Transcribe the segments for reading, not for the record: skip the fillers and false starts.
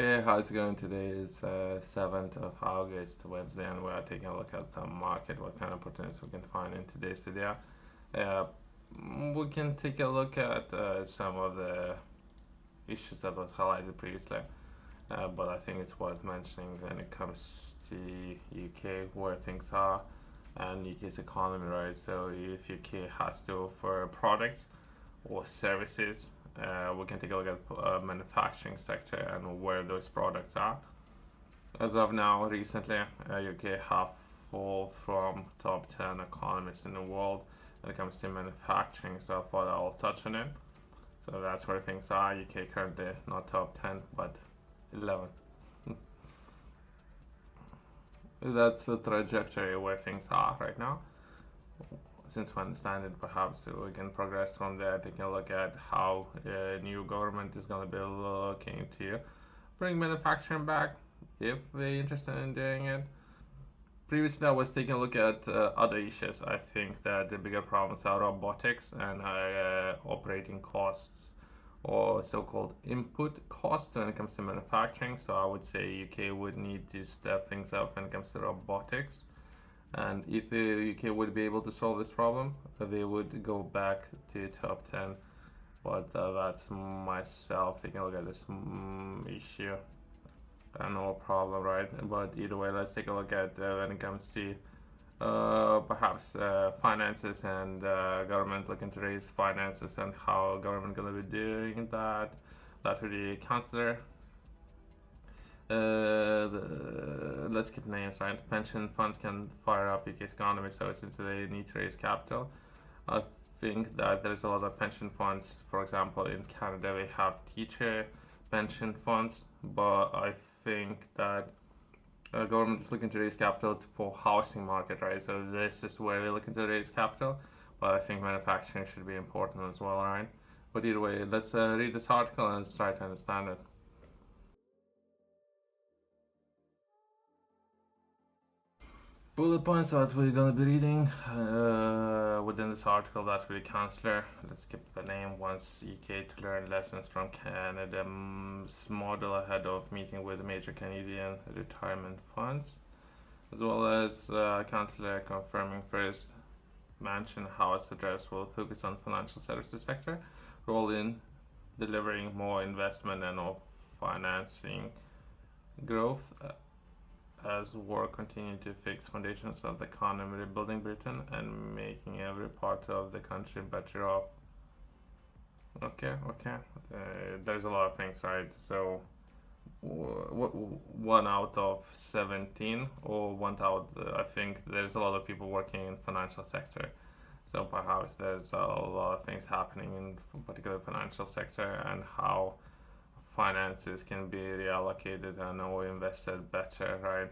Hey, how's it going? Today is 7th of August, Wednesday, and we are taking a look at the market, what kind of opportunities we can find in today's video. Uh, we can take a look at some of the issues that was highlighted previously, but I think it's worth mentioning when it comes to UK, where things are, and UK's economy, right? So if UK has to offer products or services, we can take a look at manufacturing sector and where those products are. As of now, recently, UK have fall from top 10 economies in the world when it comes to manufacturing. So I thought I'll touch on it. So that's where things are. UK currently not top 10, but 11. That's the trajectory where things are right now. Since we understand it, perhaps we can progress from there, taking a look at how new government is going to be looking to bring manufacturing back if they're interested in doing it. Previously, I was taking a look at other issues. I think that the bigger problems are robotics and operating costs, or so-called input costs when it comes to manufacturing. So I would say UK would need to step things up when it comes to robotics. And if the UK would be able to solve this problem, they would go back to top 10. But that's myself taking a look at this issue. No problem, right? But either way, let's take a look at when it comes to perhaps finances and government looking to raise finances and how government gonna be doing that. That would be Chancellor. Let's keep names, right? Pension funds can fire up UK's economy, so since they need to raise capital, I think that there's a lot of pension funds. For example, in Canada, we have teacher pension funds, but I think that government is looking to raise capital for housing market, right? So this is where we're looking to raise capital, but I think manufacturing should be important as well, right? But either way, let's read this article and try to understand it. Bullet points that we're gonna be reading within this article. That will be Chancellor. Let's skip the name. Wants UK to learn lessons from Canada's model ahead of meeting with major Canadian retirement funds, as well as Chancellor confirming first Mansion House address will focus on financial services sector role in delivering more investment and financing growth as work continued to fix foundations of the economy, rebuilding Britain and making every part of the country better off. Okay. There's a lot of things, right? So, 1 out of 17 or 1 out, I think there's a lot of people working in financial sector. So perhaps there's a lot of things happening in particular financial sector and how finances can be reallocated and or invested better, right?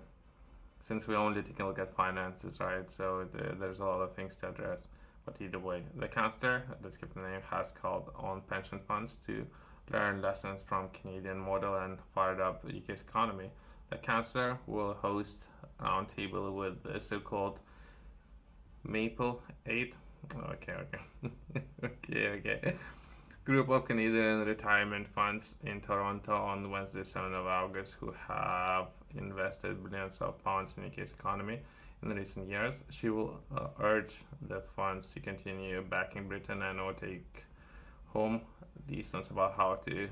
Since we only take a look at finances, right? So there's a lot of things to address. But either way, the Chancellor, let's skip the name, has called on pension funds to learn lessons from Canadian model and fired up the UK's economy. The Chancellor will host a roundtable with the so-called Maple 8. Okay. Group of Canadian retirement funds in Toronto on Wednesday, 7th of August, who have invested billions of pounds in UK's economy in recent years. She will urge the funds to continue backing Britain and or take home lessons about how to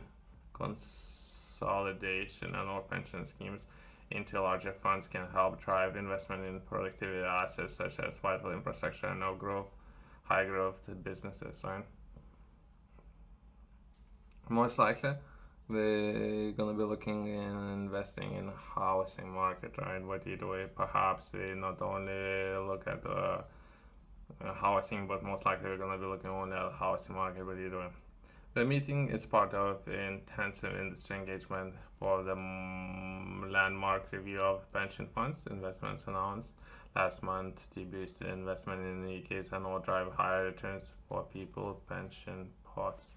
consolidation and or pension schemes into larger funds can help drive investment in productivity assets such as vital infrastructure and high growth businesses, right? Most likely they're gonna be looking in investing in housing market, right? But either way, perhaps they not only look at housing, but most likely they're gonna be looking only at the housing market. But either way, the meeting is part of intensive industry engagement for the landmark review of pension funds investments announced last month to boost investment in the UK's and will drive higher returns for people pension pots.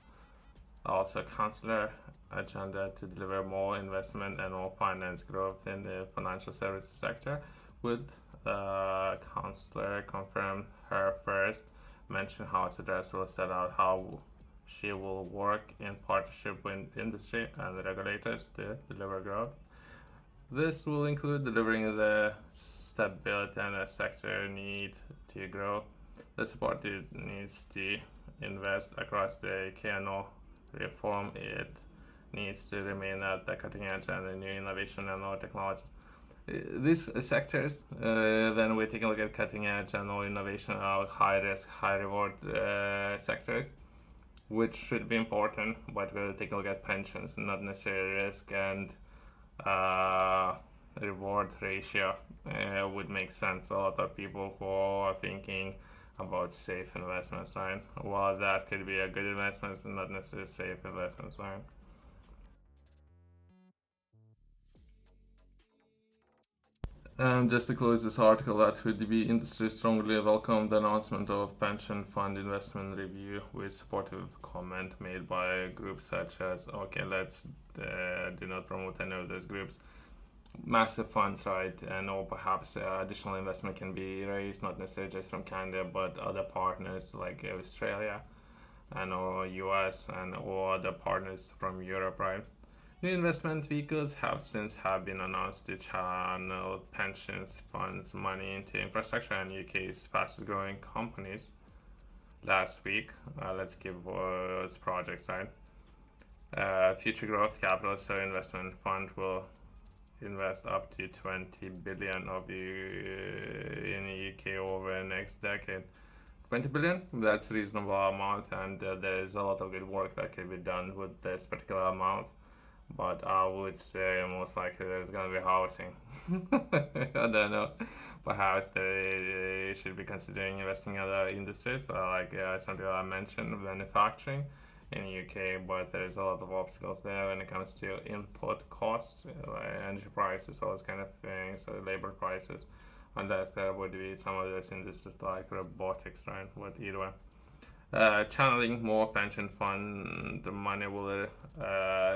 Also, Chancellor agenda to deliver more investment and more finance growth in the financial services sector, with Chancellor confirmed her first mention House address will set out how She will work in partnership with industry and the regulators to deliver growth. This will include delivering the stability and the sector need to grow. The support it needs to invest across the KNO reform. It needs to remain at the cutting edge and the new innovation and new technology. These sectors, then we take a look at cutting edge and new innovation are high risk, high reward sectors, which should be important, but we'll take a look at pensions, not necessarily risk and uh, reward ratio would make sense. A lot of people who are thinking about safe investments, right? Well, that could be a good investment, not necessarily safe investments, right? And just to close this article, at the industry strongly welcomed the announcement of pension fund investment review with supportive comment made by groups such as, okay, let's do not promote any of those groups, massive funds, right? And or perhaps additional investment can be raised, not necessarily just from Canada, but other partners like Australia and or US and or other partners from Europe, right? New investment vehicles have been announced to channel pensions funds money into infrastructure and UK's fastest growing companies last week. Let's give those projects, right? Future growth capital, so investment fund will invest up to 20 billion in the UK over the next decade. 20 billion, that's a reasonable amount, and there is a lot of good work that can be done with this particular amount. But I would say most likely there's gonna be housing. I don't know. Perhaps they should be considering investing in other industries, like something I mentioned, manufacturing in the UK. But there's a lot of obstacles there when it comes to input costs, energy prices, all those kind of things, labor prices. Unless there would be some of those industries like robotics, right? But either way. Channeling more pension fund the money will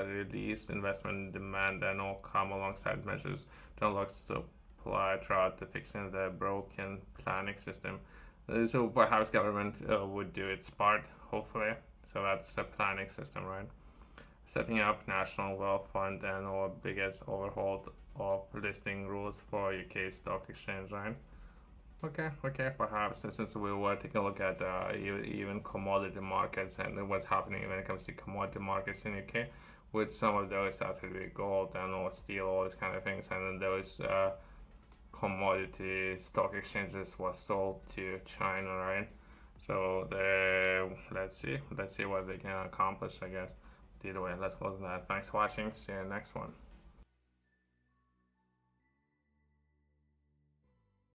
release investment demand and all come alongside measures to unlock supply throughout to fixing the broken planning system. So perhaps government would do its part, hopefully. So that's the planning system, right? Setting up national wealth fund and our biggest overhaul of listing rules for UK stock exchange, right? Okay, perhaps since we were taking a look at even commodity markets and what's happening when it comes to commodity markets in UK, with some of those that would be gold and or steel, all these kind of things, and then those commodity stock exchanges was sold to China, right? So let's see what they can accomplish, I guess. Either way, let's close that. Thanks for watching. See you next one.